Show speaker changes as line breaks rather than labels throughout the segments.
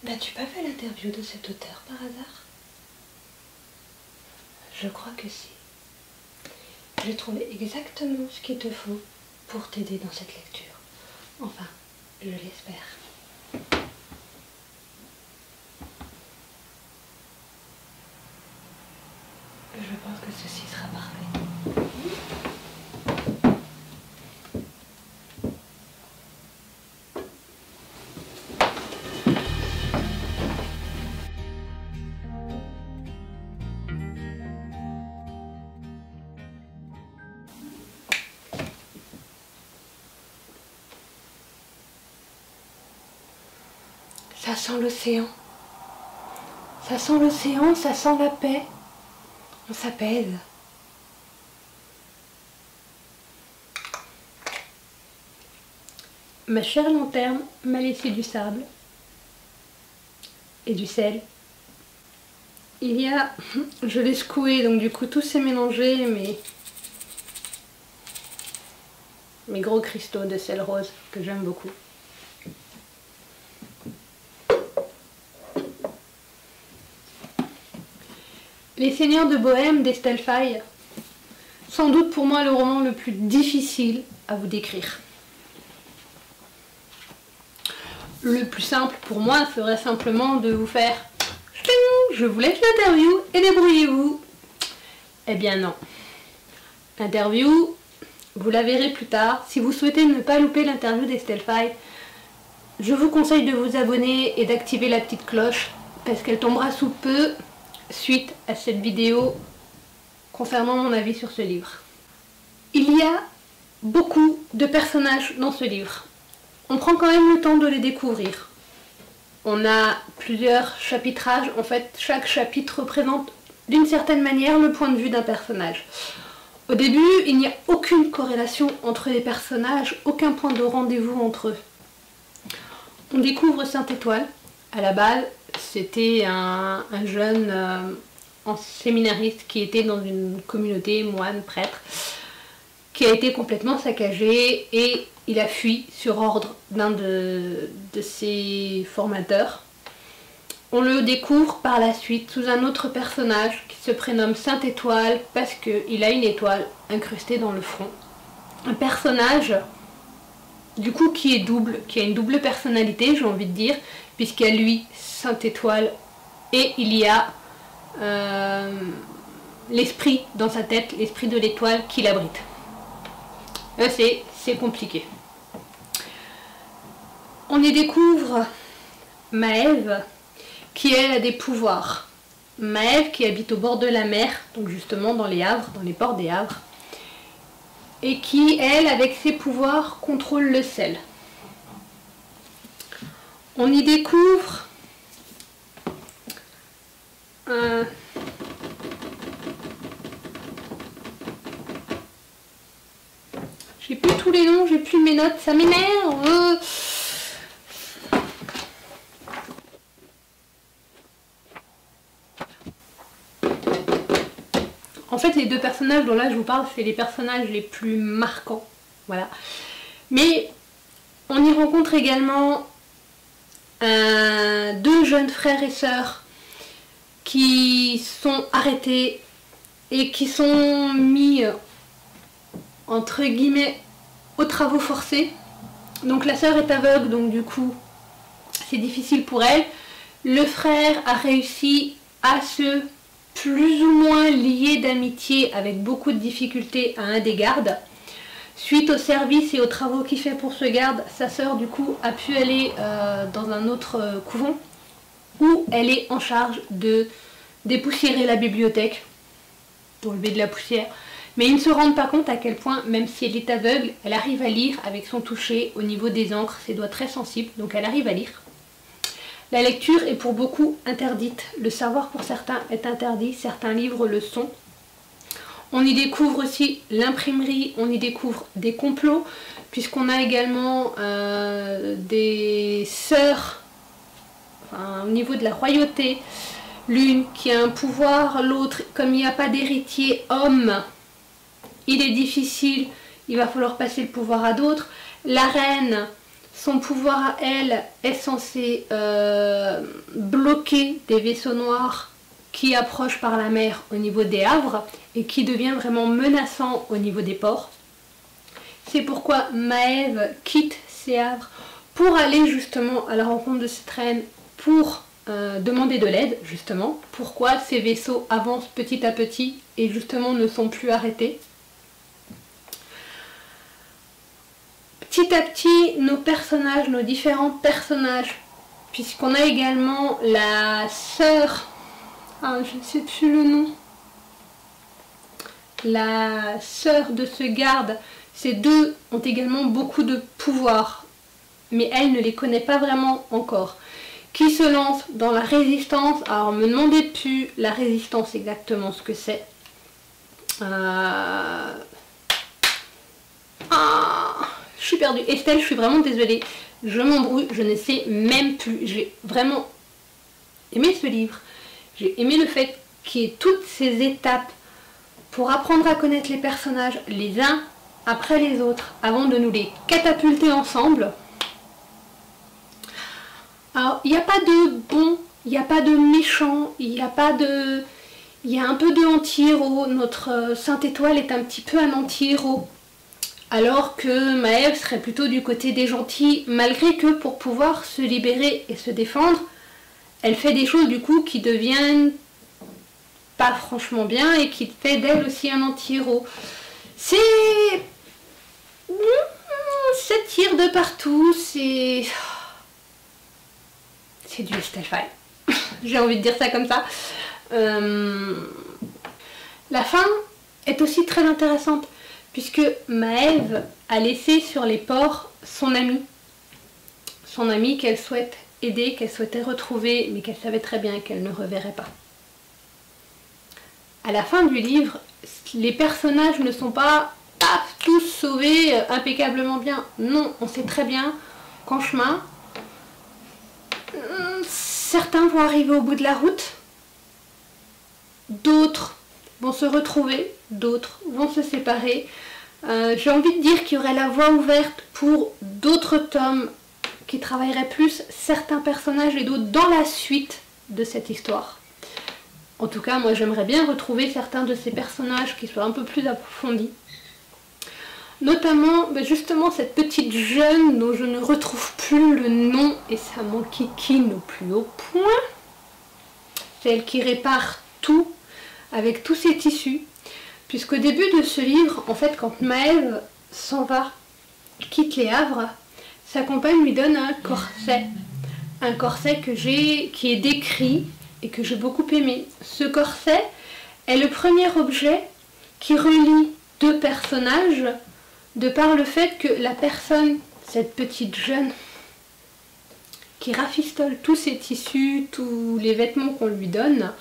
N'as-tu pas fait l'interview de cet auteur par hasard? Je crois que si. J'ai trouvé exactement ce qu'il te faut pour t'aider dans cette lecture. Enfin, je l'espère. Je pense que ceci sera parfait. Ça sent l'océan. Ça sent l'océan, ça sent la paix. On s'apaise. Ma chère lanterne m'a laissé du sable et du sel. Il y a... Je l'ai secoué, donc du coup tout s'est mélangé, mes gros cristaux de sel rose que j'aime beaucoup. Les Seigneurs de Bohême d'Estelle Faye, sans doute pour moi le roman le plus difficile à vous décrire. Le plus simple pour moi serait simplement de vous faire « Je vous laisse l'interview et débrouillez-vous ». Eh bien non. L'interview, vous la verrez plus tard. Si vous souhaitez ne pas louper l'interview d'Estelle Faye, je vous conseille de vous abonner et d'activer la petite cloche parce qu'elle tombera sous peu suite à cette vidéo concernant mon avis sur ce livre. Il y a beaucoup de personnages dans ce livre. On prend quand même le temps de les découvrir. On a plusieurs chapitrages. En fait, chaque chapitre représente d'une certaine manière le point de vue d'un personnage. Au début, il n'y a aucune corrélation entre les personnages, aucun point de rendez-vous entre eux. On découvre Sainte-Étoile. À la base, c'était un jeune séminariste qui était dans une communauté, moine, prêtre, qui a été complètement saccagé et il a fui sur ordre d'un de ses formateurs. On le découvre par la suite sous un autre personnage qui se prénomme Sainte-Étoile parce qu'il a une étoile incrustée dans le front. Un personnage du coup qui est double, qui a une double personnalité, j'ai envie de dire, puisqu'il y a lui, Sainte-Étoile, et il y a l'esprit dans sa tête, l'esprit de l'étoile qui l'abrite. Là c'est compliqué. On y découvre Maëve, qui elle a des pouvoirs. Maëve qui habite au bord de la mer, donc justement dans les Havres, dans les ports des Havres, et qui elle, avec ses pouvoirs, contrôle le sel. On y découvre j'ai plus tous les noms, j'ai plus mes notes, ça m'énerve. En fait, les deux personnages dont là je vous parle, c'est les personnages les plus marquants. Voilà. Mais on y rencontre également deux jeunes frères et sœurs qui sont arrêtés et qui sont mis entre guillemets aux travaux forcés. Donc la sœur est aveugle, donc du coup c'est difficile pour elle. Le frère a réussi à se plus ou moins lié d'amitié avec beaucoup de difficultés à un des gardes. Suite au service et aux travaux qu'il fait pour ce garde, sa sœur du coup a pu aller dans un autre couvent où elle est en charge de dépoussiérer la bibliothèque, d'enlever de la poussière. Mais ils ne se rendent pas compte à quel point, même si elle est aveugle, elle arrive à lire avec son toucher au niveau des encres, ses doigts très sensibles, donc elle arrive à lire. La lecture est pour beaucoup interdite, le savoir pour certains est interdit, certains livres le sont. On y découvre aussi l'imprimerie, on y découvre des complots, puisqu'on a également des sœurs au niveau de la royauté, l'une qui a un pouvoir, l'autre, comme il n'y a pas d'héritier homme, il est difficile, il va falloir passer le pouvoir à d'autres. La reine Son pouvoir à elle est censé bloquer des vaisseaux noirs qui approchent par la mer au niveau des havres et qui devient vraiment menaçant au niveau des ports. C'est pourquoi Maëve quitte ces havres pour aller justement à la rencontre de cette reine pour demander de l'aide, justement. Pourquoi ces vaisseaux avancent petit à petit et justement ne sont plus arrêtés. Petit à petit, nos personnages, nos différents personnages, puisqu'on a également la sœur, je ne sais plus le nom, la sœur de ce garde, ces deux ont également beaucoup de pouvoir, mais elle ne les connaît pas vraiment encore. Qui se lance dans la résistance, alors me demandez plus la résistance exactement ce que c'est. Je suis perdue. Estelle, je suis vraiment désolée. Je m'embrouille, je ne sais même plus. J'ai vraiment aimé ce livre. J'ai aimé le fait qu'il y ait toutes ces étapes pour apprendre à connaître les personnages les uns après les autres avant de nous les catapulter ensemble. Alors, il n'y a pas de bon, il n'y a pas de méchant, il y a un peu de anti-héros. Notre Sainte-Étoile est un petit peu un anti-héros. Alors que Maëve serait plutôt du côté des gentils, malgré que pour pouvoir se libérer et se défendre, elle fait des choses du coup qui deviennent pas franchement bien et qui fait d'elle aussi un anti-héros. Ça tire de partout, c'est du Estelle Faye. J'ai envie de dire ça comme ça. La fin est aussi très intéressante, puisque Maëve a laissé sur les ports son amie qu'elle souhaite aider, qu'elle souhaitait retrouver, mais qu'elle savait très bien qu'elle ne reverrait pas. À la fin du livre, les personnages ne sont pas tous sauvés impeccablement bien. Non, on sait très bien qu'en chemin, certains vont arriver au bout de la route, d'autres vont se retrouver, d'autres vont se séparer. J'ai envie de dire qu'il y aurait la voie ouverte pour d'autres tomes qui travailleraient plus certains personnages et d'autres dans la suite de cette histoire. En tout cas, moi j'aimerais bien retrouver certains de ces personnages qui soient un peu plus approfondis. Notamment, justement, cette petite jeune dont je ne retrouve plus le nom et ça m'enquiquine au plus haut point. Celle qui répare tout avec tous ses tissus. Puisqu'au début de ce livre, en fait, quand Maëve s'en va, quitte les Havres, sa compagne lui donne un corset. Un corset qui est décrit et que j'ai beaucoup aimé. Ce corset est le premier objet qui relie deux personnages de par le fait que la personne, cette petite jeune, qui rafistole tous ses tissus, tous les vêtements qu'on lui donne,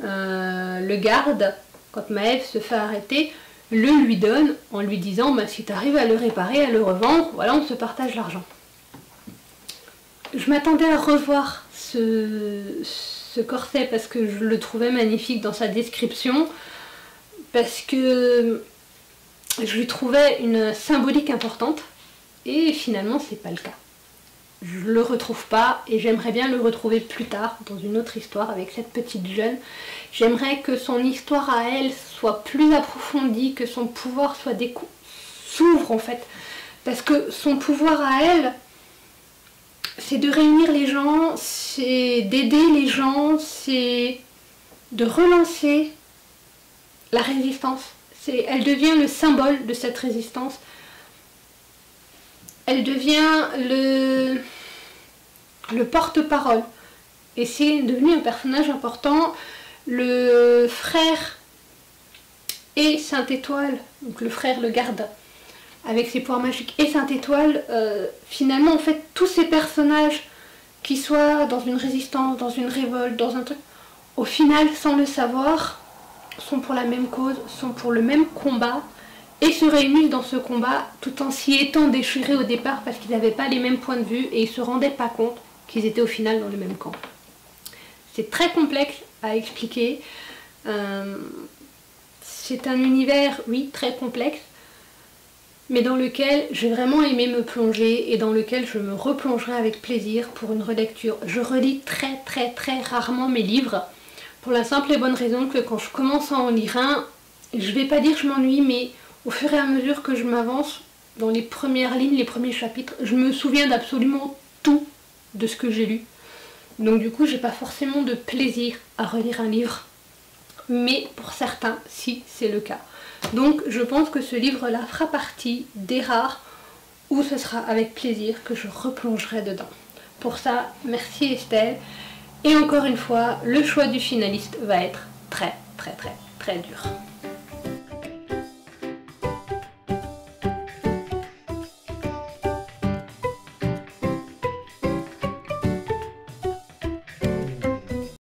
le garde, quand Maëve se fait arrêter, le lui donne en lui disant si tu arrives à le réparer, à le revendre, voilà, on se partage l'argent. Je m'attendais à revoir ce corset parce que je le trouvais magnifique dans sa description, parce que je lui trouvais une symbolique importante et finalement c'est pas le cas. Je le retrouve pas et j'aimerais bien le retrouver plus tard dans une autre histoire avec cette petite jeune. J'aimerais que son histoire à elle soit plus approfondie, que son pouvoir s'ouvre en fait. Parce que son pouvoir à elle, c'est de réunir les gens, c'est d'aider les gens, c'est de relancer la résistance. Elle devient le symbole de cette résistance. Elle devient le porte-parole. Et c'est devenu un personnage important. Le frère et Sainte-Étoile, donc le frère, le garde, avec ses pouvoirs magiques, et Sainte-Étoile, finalement, en fait, tous ces personnages qui soient dans une résistance, dans une révolte, dans un truc, au final, sans le savoir, sont pour la même cause, sont pour le même combat, et se réunissent dans ce combat tout en s'y étant déchirés au départ parce qu'ils n'avaient pas les mêmes points de vue et ils ne se rendaient pas compte qu'ils étaient au final dans le même camp. C'est très complexe à expliquer. C'est un univers, oui, très complexe, mais dans lequel j'ai vraiment aimé me plonger et dans lequel je me replongerai avec plaisir pour une relecture. Je relis très rarement mes livres, pour la simple et bonne raison que quand je commence à en lire un, je vais pas dire que je m'ennuie, mais au fur et à mesure que je m'avance dans les premières lignes, les premiers chapitres, je me souviens d'absolument tout de ce que j'ai lu. Donc du coup, j'ai pas forcément de plaisir à relire un livre, mais pour certains, si c'est le cas. Donc je pense que ce livre-là fera partie des rares où ce sera avec plaisir que je replongerai dedans. Pour ça, merci Estelle. Et encore une fois, le choix du finaliste va être très dur.